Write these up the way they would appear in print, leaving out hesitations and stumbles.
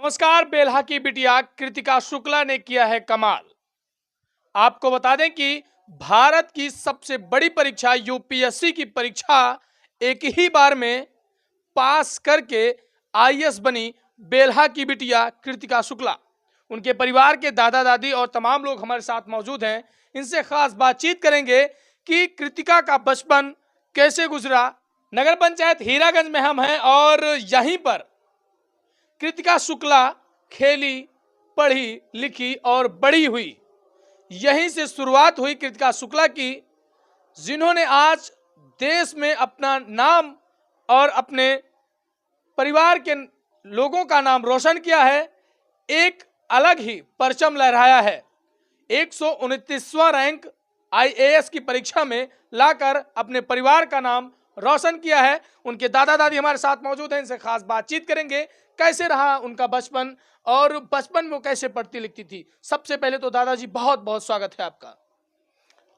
नमस्कार। बेल्हा की बिटिया कृतिका शुक्ला ने किया है कमाल। आपको बता दें कि भारत की सबसे बड़ी परीक्षा यूपीएससी की परीक्षा एक ही बार में पास करके आईएएस बनी बेल्हा की बिटिया कृतिका शुक्ला। उनके परिवार के दादा दादी और तमाम लोग हमारे साथ मौजूद हैं। इनसे खास बातचीत करेंगे कि कृतिका का बचपन कैसे गुजरा। नगर पंचायत हीरागंज में हम हैं और यहीं पर कृतिका शुक्ला खेली, पढ़ी, लिखी और बड़ी हुई। यहीं से शुरुआत हुई कृतिका शुक्ला की, जिन्होंने आज देश में अपना नाम और अपने परिवार के लोगों का नाम रोशन किया है। एक अलग ही परचम लहराया है। 129वां रैंक आईएएस की परीक्षा में लाकर अपने परिवार का नाम रोशन किया है। उनके दादा दादी हमारे साथ मौजूद हैं, इनसे खास बातचीत करेंगे। कैसे रहा उनका बचपन और बचपन में वो कैसे पढ़ती लिखती थी। सबसे पहले तो दादाजी बहुत बहुत स्वागत है आपका।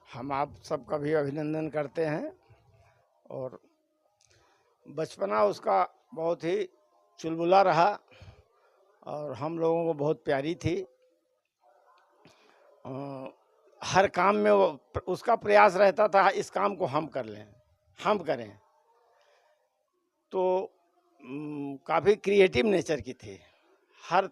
हम आप सबका भी अभिनंदन करते हैं। और बचपना उसका बहुत ही चुलबुला रहा और हम लोगों को बहुत प्यारी थी। हर काम में वो उसका प्रयास रहता था, इस काम को हम कर लें, हम करें। तो काफ़ी क्रिएटिव नेचर की थी। हर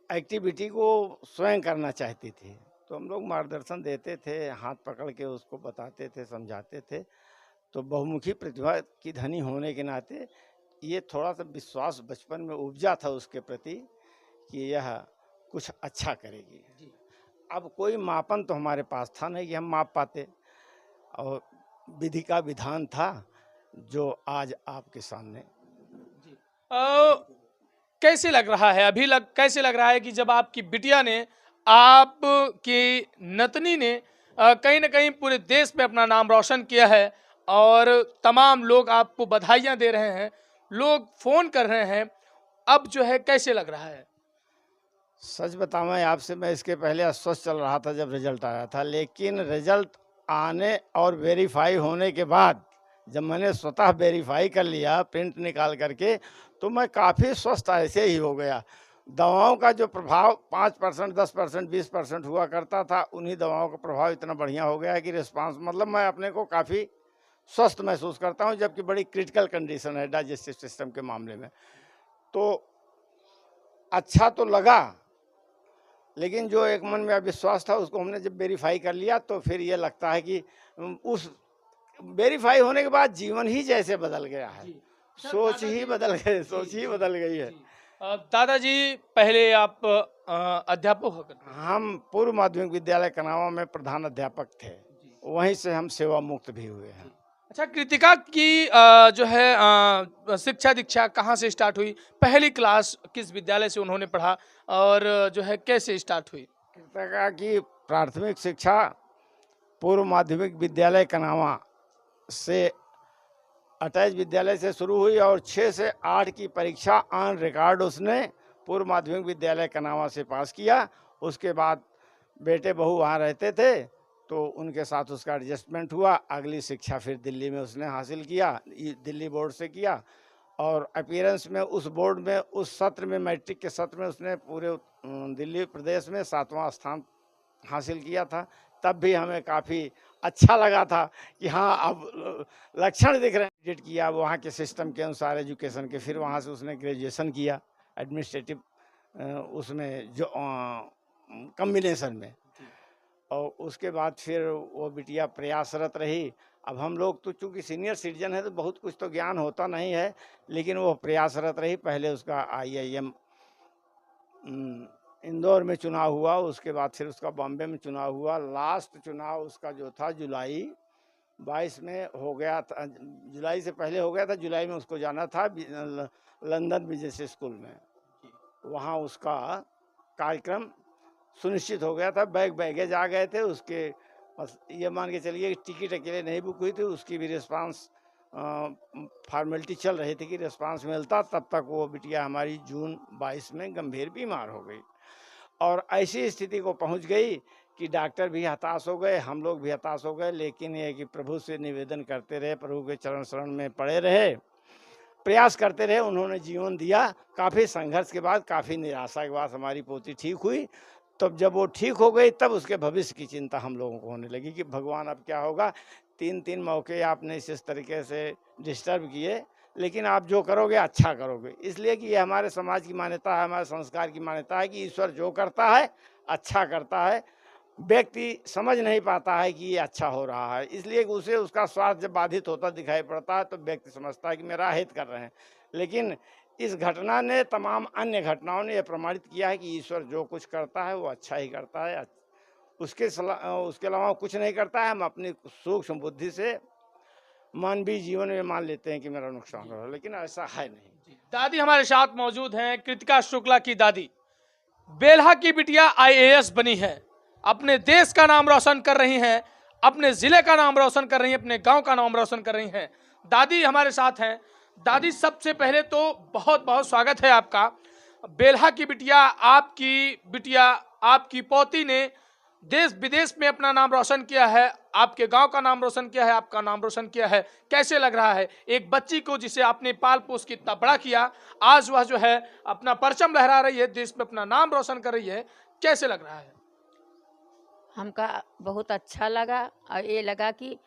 एक्टिविटी को स्वयं करना चाहती थी। तो हम लोग मार्गदर्शन देते थे, हाथ पकड़ के उसको बताते थे, समझाते थे। तो बहुमुखी प्रतिभा की धनी होने के नाते ये थोड़ा सा विश्वास बचपन में उपजा था उसके प्रति कि यह कुछ अच्छा करेगी। अब कोई मापन तो हमारे पास था नहीं कि हम माप पाते, और विधि का विधान था जो आज आपके सामने। कैसे लग रहा है अभी कैसे लग रहा है कि जब आपकी बिटिया ने, आपकी नतनी ने कहीं ना कहीं पूरे देश में अपना नाम रोशन किया है और तमाम लोग आपको बधाइयां दे रहे हैं, लोग फोन कर रहे हैं, अब जो है कैसे लग रहा है? सच बताऊं आपसे, मैं इसके पहले अस्वस्थ चल रहा था जब रिजल्ट आया था, लेकिन रिजल्ट आने और वेरीफाई होने के बाद जब मैंने स्वतः वेरीफाई कर लिया प्रिंट निकाल करके, तो मैं काफ़ी स्वस्थ ऐसे ही हो गया। दवाओं का जो प्रभाव 5%, 10%, 20% हुआ करता था, उन्हीं दवाओं का प्रभाव इतना बढ़िया हो गया है कि रिस्पांस, मतलब मैं अपने को काफ़ी स्वस्थ महसूस करता हूं, जबकि बड़ी क्रिटिकल कंडीशन है डाइजेस्टिव सिस्टम के मामले में। तो अच्छा तो लगा, लेकिन जो एक मन में अविश्वास था उसको हमने जब वेरीफाई कर लिया तो फिर ये लगता है कि उस वेरीफाई होने के बाद जीवन ही जैसे बदल गया है। सोच ही बदल गई, सोच ही बदल गई है। दादाजी पहले आप अध्यापक हो करते थे। हम पूर्व माध्यमिक विद्यालय कनावा में प्रधान अध्यापक थे, वहीं से हम सेवा मुक्त भी हुए हैं। अच्छा, कृतिका की जो है शिक्षा दीक्षा कहाँ से स्टार्ट हुई? पहली क्लास किस विद्यालय से उन्होंने पढ़ा और जो है कैसे स्टार्ट हुई? कृतिका की प्राथमिक शिक्षा पूर्व माध्यमिक विद्यालय कनावा से अटैच विद्यालय से शुरू हुई और 6 से 8 की परीक्षा ऑन रिकॉर्ड उसने पूर्व माध्यमिक विद्यालय कनावा से पास किया। उसके बाद बेटे बहू वहाँ रहते थे तो उनके साथ उसका एडजस्टमेंट हुआ। अगली शिक्षा फिर दिल्ली में उसने हासिल किया, दिल्ली बोर्ड से किया। और अपीयरेंस में उस बोर्ड में उस सत्र में, मैट्रिक के सत्र में उसने पूरे दिल्ली प्रदेश में 7वां स्थान हासिल किया था। तब भी हमें काफ़ी अच्छा लगा था कि हाँ, अब लक्षण दिख रहे हैं। ग्रेजुएट किया वहाँ के सिस्टम के अनुसार एजुकेशन के, फिर वहाँ से उसने ग्रेजुएशन किया एडमिनिस्ट्रेटिव उसमें जो कम्बिनेशन में। और उसके बाद फिर वो बिटिया प्रयासरत रही। अब हम लोग तो चूँकि सीनियर सिटीजन है तो बहुत कुछ तो ज्ञान होता नहीं है, लेकिन वो प्रयासरत रही। पहले उसका IIM इंदौर में चुनाव हुआ, उसके बाद फिर उसका बॉम्बे में चुनाव हुआ। लास्ट चुनाव उसका जो था जुलाई 22 में हो गया था, जुलाई से पहले हो गया था। जुलाई में उसको जाना था लंदन बिजनेस स्कूल में, वहाँ उसका कार्यक्रम सुनिश्चित हो गया था। बैगेज आ गए थे उसके, बस ये मान के चलिए टिकट अकेले नहीं बुक हुई थी, उसकी भी रिस्पांस फॉर्मेलिटी चल रही थी कि रिस्पांस मिलता। तब तक वो बिटिया हमारी जून 22 में गंभीर बीमार हो गई और ऐसी स्थिति को पहुंच गई कि डॉक्टर भी हताश हो गए, हम लोग भी हताश हो गए। लेकिन ये कि प्रभु से निवेदन करते रहे, प्रभु के चरण शरण में पड़े रहे प्रयास करते रहे, उन्होंने जीवन दिया। काफ़ी संघर्ष के बाद, काफ़ी निराशा के बाद हमारी पोती ठीक हुई। तब जब वो ठीक हो गई, तब उसके भविष्य की चिंता हम लोगों को होने लगी कि भगवान अब क्या होगा। 3-3 मौके आपने इस तरीके से डिस्टर्ब किए, लेकिन आप जो करोगे अच्छा करोगे। इसलिए कि ये हमारे समाज की मान्यता है, हमारे संस्कार की मान्यता है कि ईश्वर जो करता है अच्छा करता है। व्यक्ति समझ नहीं पाता है कि ये अच्छा हो रहा है, इसलिए कि उसे उसका स्वार्थ जब बाधित होता दिखाई पड़ता है तो व्यक्ति समझता है कि मेरा हित कर रहे हैं। लेकिन इस घटना ने, तमाम अन्य घटनाओं ने यह प्रमाणित किया है कि ईश्वर जो कुछ करता है वो अच्छा ही करता है, उसके अलावा कुछ नहीं करता है। हम अपनी सूक्ष्म बुद्धि से मानवीय जीवन में मान लेते हैं कि मेरा नुकसान हो रहा है, लेकिन ऐसा है नहीं। दादी हमारे साथ मौजूद हैं, कृतिका शुक्ला की दादी। बेल्हा की बिटिया आईएएस बनी है, अपने देश का नाम रोशन कर रही हैं, अपने जिले का नाम रोशन कर रही हैं, अपने गांव का नाम रोशन कर रही हैं। दादी हमारे साथ हैं। दादी, सबसे पहले तो बहुत बहुत स्वागत है आपका। बेल्हा की बिटिया, आपकी पोती ने देश विदेश में अपना नाम रोशन किया है, आपके गांव का नाम रोशन किया है, आपका नाम रोशन किया है। कैसे लग रहा है एक बच्ची को जिसे आपने पाल पोस के इतना बड़ा किया, आज वह जो है अपना परचम लहरा रही है, देश में अपना नाम रोशन कर रही है, कैसे लग रहा है? हमका बहुत अच्छा लगा और ये लगा कि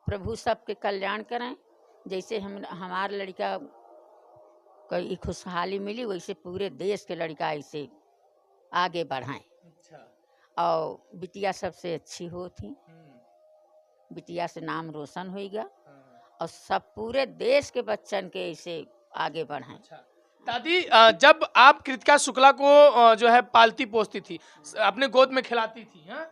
प्रभु सबके कल्याण करें। जैसे हमार लड़का कोई खुशहाली मिली, वैसे पूरे देश के लड़का ऐसे आगे बढ़ाएं। और बिटिया सबसे अच्छी हो थी, बिटिया से नाम रोशन होगा और सब पूरे देश के बच्चन के ऐसे आगे बढ़ाएं। दादी, जब आप कृतिका शुक्ला को जो है पालती पोसती थी, अपने गोद में खिलाती थी, हाँ?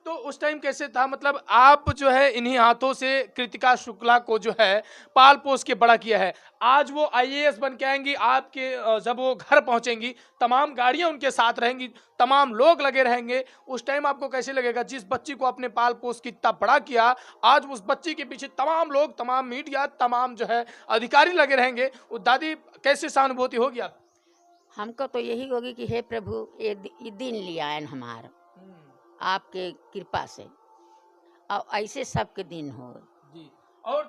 तो उस टाइम कैसे था? मतलब आप जो है इन्हीं हाथों से कृतिका शुक्ला को जो है पाल पोस के बड़ा किया है। आज वो आईएएस बन के आएंगी, आपके जब वो घर पहुंचेंगी, तमाम गाड़ियां उनके साथ रहेंगी, तमाम लोग लगे रहेंगे, उस टाइम आपको कैसे लगेगा? जिस बच्ची को आपने पाल पोस के इतना बड़ा किया, आज उस बच्ची के पीछे तमाम लोग, तमाम मीडिया, तमाम जो है अधिकारी लगे रहेंगे। वो दादी, कैसे सहानुभूति होगी आप? हमको तो यही होगी कि हे प्रभु, ये दिन लिया है हमारा आपके कृपा से, और ऐसे सबके दिन हो। जी। और